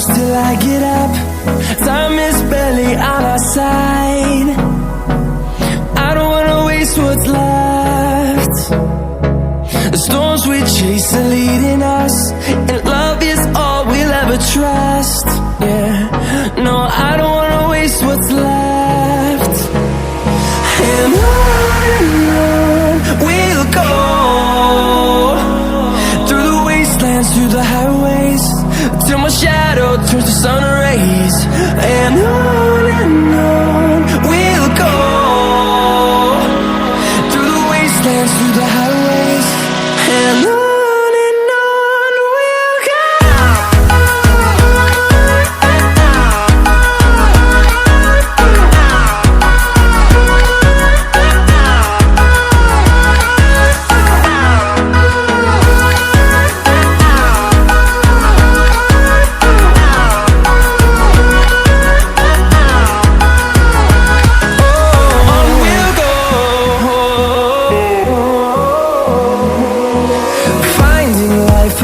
close till I get up. Time is barely on our side. I don't wanna waste what's left. The storms we chase are leading us, and love is all we'll ever trust. Yeah, no, I don't wanna waste what's left. And on we'll go, through the wastelands, through the highways, till my shadow turns to sun rays. And on we'll go, through the wastelands, through the highways, and on we'll go.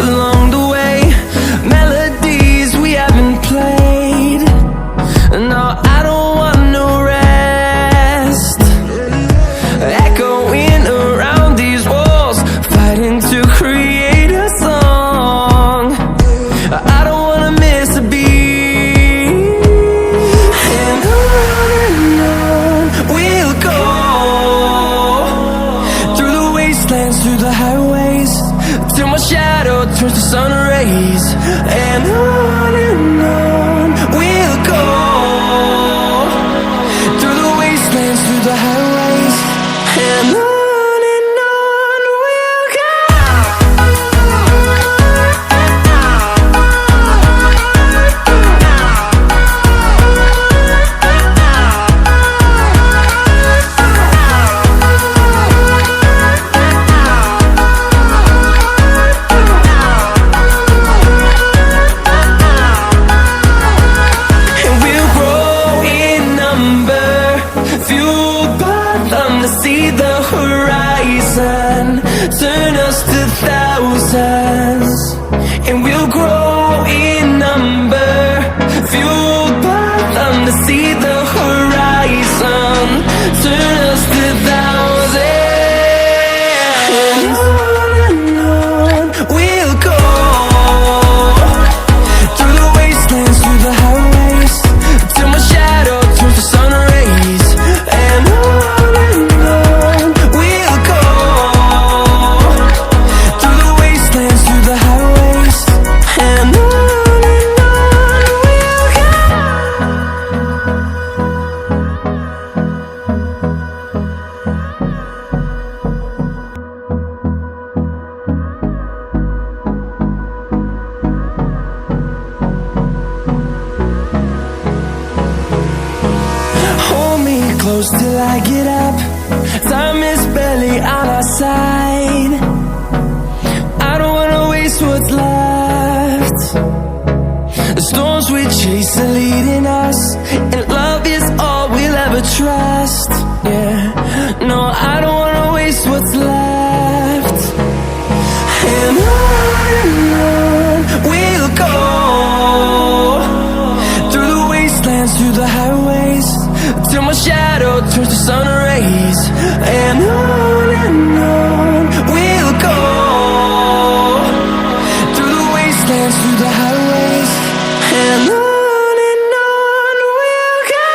Along the way, melodies we haven't played. No, I don't want no rest. Echoing around these walls, fighting to create a song. I don't wanna miss a beat. And on we'll go, through the wastelands, through the highways, till my shadow turns to sun rays. And on we'll go, through the wastelands, through the highways, and on we'll go. See the horizon, turn us to thousands, and we'll grow in number, fueled by them to see the horizon, turn us to thousands. And on we'll go, through the wastelands, through the highways, till my shadow turns to sun rays. And close till I get up. Time is barely on our side. I don't wanna waste what's left. The storms we chase are leading us, and love is all we'll ever trust. Yeah, no, I don't wanna waste what's left. And on we'll go, through the wastelands, through the highways, till my shadow turns to sun rays. And on we'll go, through the wastelands, through the highways, and on we'll go.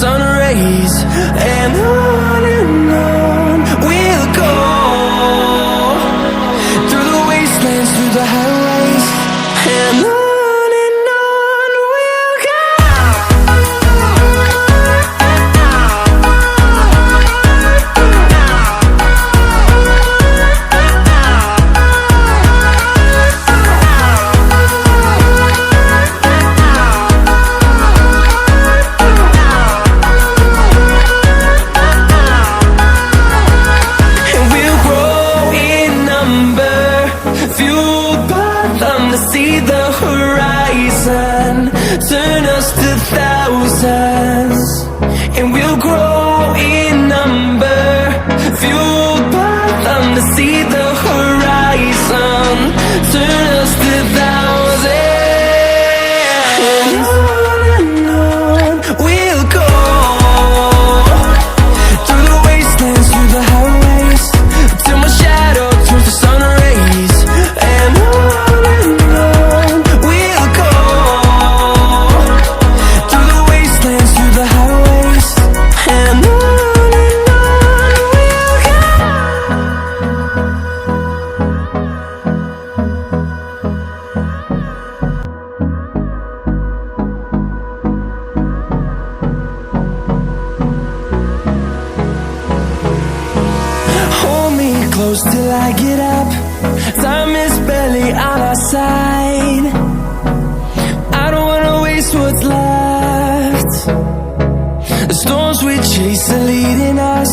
sun rays. And on we'll go, through the wastelands, through the highways. And on we'll go. See the horizon, turn us to thousands, and we'll grow in number, fueled by them to see the horizon, turn us to thousands. And on we'll go, through the wastelands, through the highways, till my shadow turns to sun rays. And close till I get up. Time is barely on our side. I don't wanna waste what's left. The storms we chase are leading us,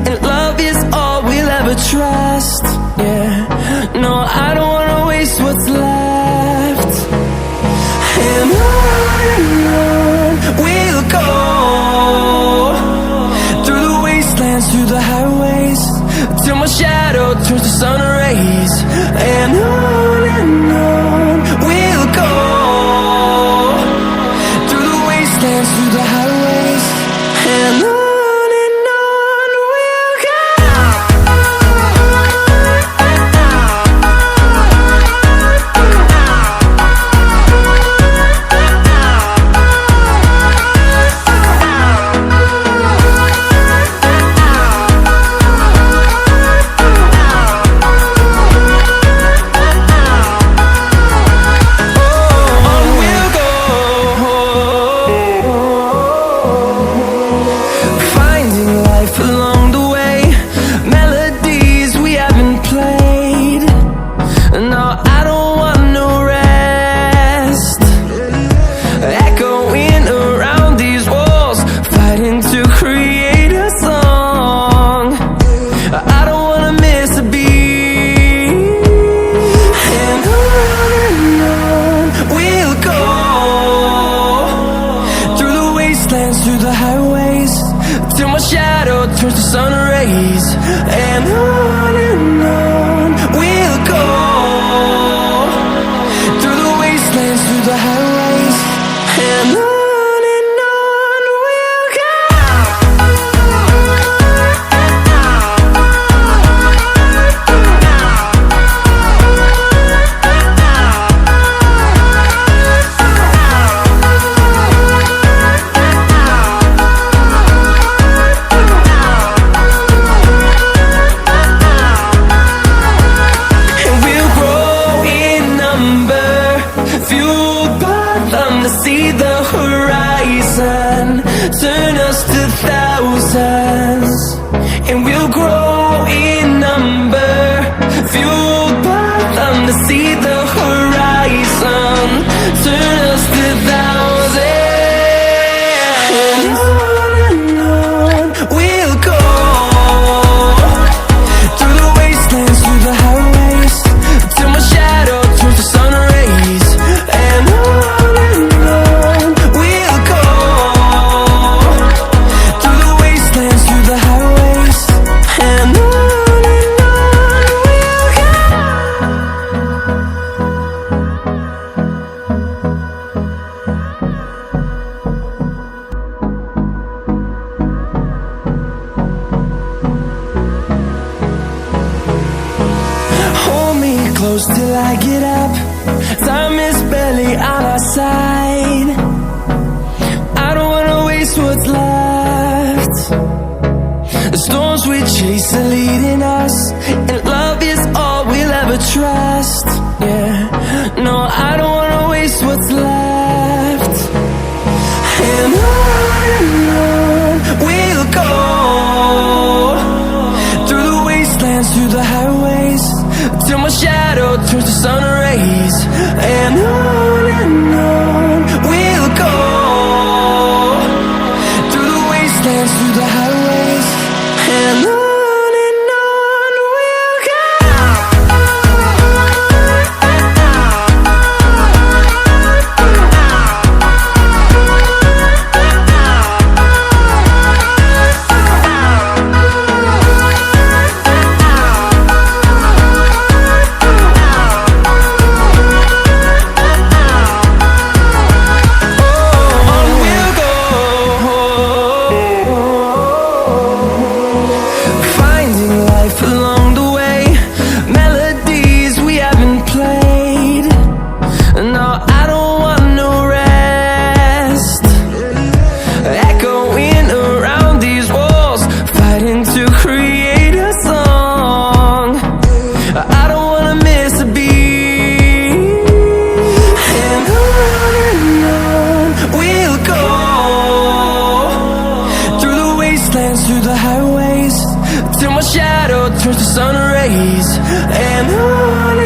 and love is all we'll ever trust. Yeah, no, I don't wanna waste what's left. And on we'll go, through the wastelands, through the highways, till my shadow turns to sun rays. And on we'll go, through the wastelands, through the highways. And on we'll go. Along the way, melodies we haven't played. No, I don't want no rest, echoing around these walls, fighting to create a song. I don't wanna miss a beat. And on we'll go, through the wastelands, through the highways, till my shadow turns to sun rays. And on we'll go, through the wastelands, through the highways. And on we'll go. See the horizon, turn us to thousands, and we'll grow in number, fueled by them to see the horizon, turn us to thousands. And on we'll go, through the wastelands, through the highways, till my shadow turns to sun rays. And close till I get up. Time is barely on our side. I don't wanna waste what's left. storms we chase are leading us, and love is all we'll ever trust. Yeah, no, I don't wanna waste what's left. And on we'll go, through the wastelands, through the highways, till my shadow turns to sun rays. And on we'll go, through the wastelands, through the highways, and on we'll go. Along the way, melodies we haven't played. No, I don't want no rest. Echoing around these walls, fighting to create a song. I don't wanna miss a beat. And on we'll go, through the wastelands, through the highways, till my shadow turns to sun rays. And on